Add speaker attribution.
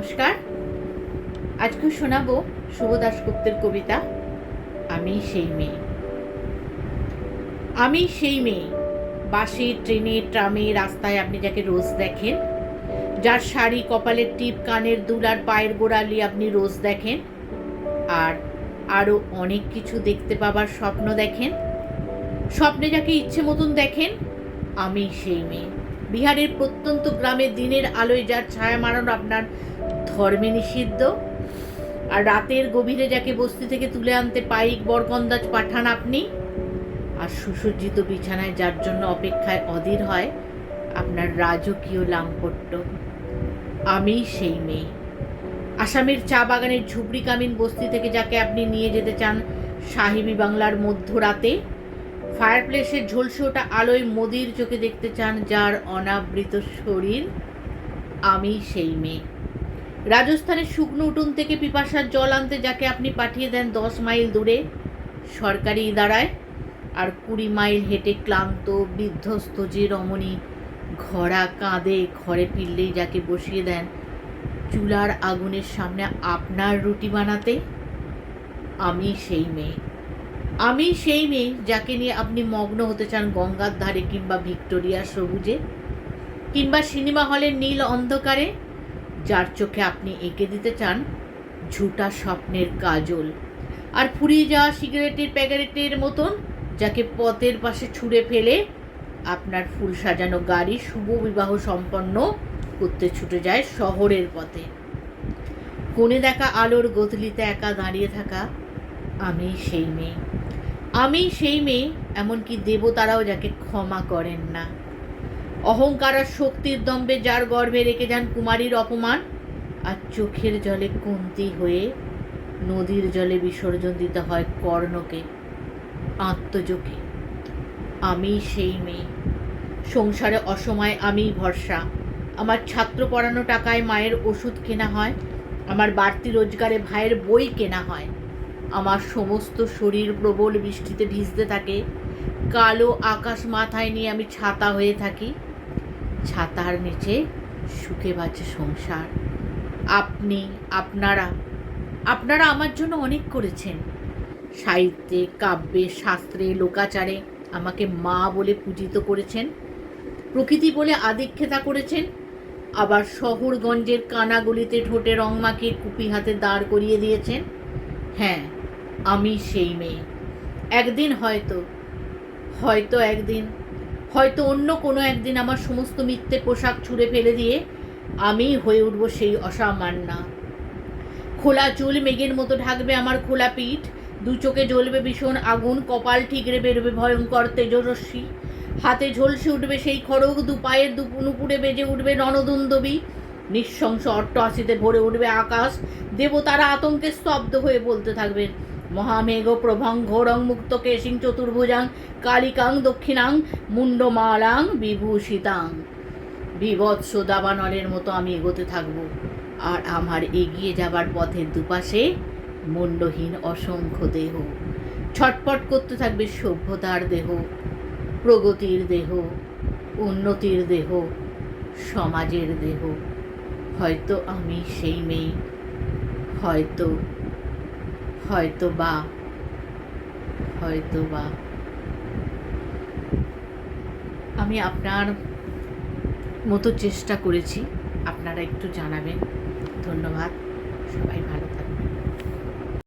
Speaker 1: নমস্কার। আজকে শোনাবো শুভ দাশগুপ্তের কবিতা আমি সেই মেয়ে। আমি সেই মেয়ে, বাসে, ট্রেনে, ট্রামে, রাস্তায় আপনি যাকে রোজ দেখেন, যার শাড়ি, কপালের টিপ, কানের দুল আর পায়ের গোড়ালি আপনি রোজ দেখেন, আর আরও অনেক কিছু দেখতে পাবার স্বপ্ন দেখেন। স্বপ্নে যাকে ইচ্ছে মতন দেখেন, আমি সেই মেয়ে। বিহারের প্রত্যন্ত গ্রামে দিনের আলোয় যার ছায়া মারানো আপনার ধর্মে নিষিদ্ধ, আর রাতের গভীরে যাকে বস্তি থেকে তুলে আনতে পাইক বরকন্দাজ পাঠান আপনি, আর সুসজ্জিত বিছানায় যার জন্য অপেক্ষায় অধীর হয় আপনার রাজকীয় লাম্পট্য, আমি সেই মেয়ে। আসামের চা বাগানের ঝুপড়ি কামিন বস্তি থেকে যাকে আপনি নিয়ে যেতে চান সাহেবি বাংলার মধ্যরাতে, ফায়ারপ্লেসের ঝলসে ওঠা আলোয় মোদির চোখে দেখতে চান যার অনাবৃত শরীর, আমি সেই মেয়ে। রাজস্থানের শুকনো উঠোন থেকে পিপাসার জল আনতে যাকে আপনি পাঠিয়ে দেন 10 মাইল দূরে সরকারি ইদারায়, আর 20 মাইল হেঁটে ক্লান্ত বিধ্বস্ত যে রমণী ঘোড়া কাঁধে ঘরে ফিরলেই যাকে বসিয়ে দেন চুলার আগুনের সামনে আপনার রুটি বানাতে, আমি সেই মেয়ে। আমি সেই মেয়ে যাকে নিয়ে আপনি মগ্ন হতে চান গঙ্গার ধারে কিংবা ভিক্টোরিয়ার সবুজে কিংবা সিনেমা হলের নীল অন্ধকারে, যার চোখে আপনি এঁকে দিতে চান ঝুটা স্বপ্নের কাজল, আর ফুরিয়ে যাওয়া সিগারেটের প্যাকেটের মতন যাকে পথের পাশে ছুঁড়ে ফেলে আপনার ফুল সাজানো গাড়ি শুভ বিবাহ সম্পন্ন করতে ছুটে যায় শহরের পথে। কোণে দেখা আলোর গধূলিতে একা দাঁড়িয়ে থাকা আমি সেই মেয়ে। আমি সেই মেয়ে, এমনকি দেবতারাও যাকে ক্ষমা করেন না। অহংকার আর শক্তির দম্ভে যার গর্ভে রেখে যান কুমারীর অপমান, আর চোখের জলে কুন্তী হয়ে নদীর জলে বিসর্জন দিতে হয় কর্ণকে আত্মজোকে, আমি সেই মেয়ে। সংসারে অসময়ে আমিই ভরসা। আমার ছাত্র পড়ানো টাকায় মায়ের ওষুধ কেনা হয়, আমার বাড়তি রোজগারে ভাইয়ের বই কেনা হয়, আমার সমস্ত শরীর প্রবল বৃষ্টিতে ভিজতে থাকে, কালো আকাশ মাথায় নিয়ে আমি ছাতা হয়ে থাকি, ছাতার নিচে সুখে বাঁচে সংসার। আপনি, আপনারা আমার জন্য অনেক করেছেন। সাহিত্যে, কাব্যে, শাস্ত্রে, লোকাচারে আমাকে মা বলে পূজিত করেছেন, প্রকৃতি বলে আদিক্ষেতা করেছেন, আবার শহরগঞ্জের কানাগলিতে ঠোঁটে রং মাখিয়ে কুপি হাতে দাঁড় করিয়ে দিয়েছেন। হ্যাঁ, আমি সেই মেয়ে। একদিন হয়তো অন্য কোনো একদিন আমার সমস্ত মিথ্যে পোশাক ছুঁড়ে ফেলে দিয়ে আমি হয়ে উঠব সেই অসামান্যা। খোলা চুল মেঘের মতো ঢাকবে আমার খোলা পিঠ, দু চোখে জ্বলবে ভীষণ আগুন, কপাল ঠিকরে বেরোবে ভয়ঙ্কর তেজরশ্মি, হাতে ঝলসে উঠবে সেই খড়গ, দু পায়ের নুপুরে বেজে উঠবে রণদুন্দবী, নৃশংস অট্টহাসিতে ভরে উঠবে আকাশ, দেবতারা আতঙ্কে স্তব্ধ হয়ে বলতে থাকবেন মহামেঘ প্রভং ঘোরং মুক্ত কেশিং চতুর্ভুজাং কালিকাং দক্ষিণাং মুন্ডমালাং বিভূষিতাং। বিভৎস দাবানলের মতো আমি এগোতে থাকব, আর আমার এগিয়ে যাবার পথের দুপাশে মুন্ডহীন অসংখ্য দেহ ছটপট করতে থাকবে সভ্যতার দেহ, প্রগতির দেহ, উন্নতির দেহ, সমাজের দেহ। হয়তো আমি সেই মেয়ে, হয়তো বা আমি আপনার মতো চেষ্টা করেছি, আপনারা একটু জানাবেন। ধন্যবাদ, সবাই ভালো থাকবেন।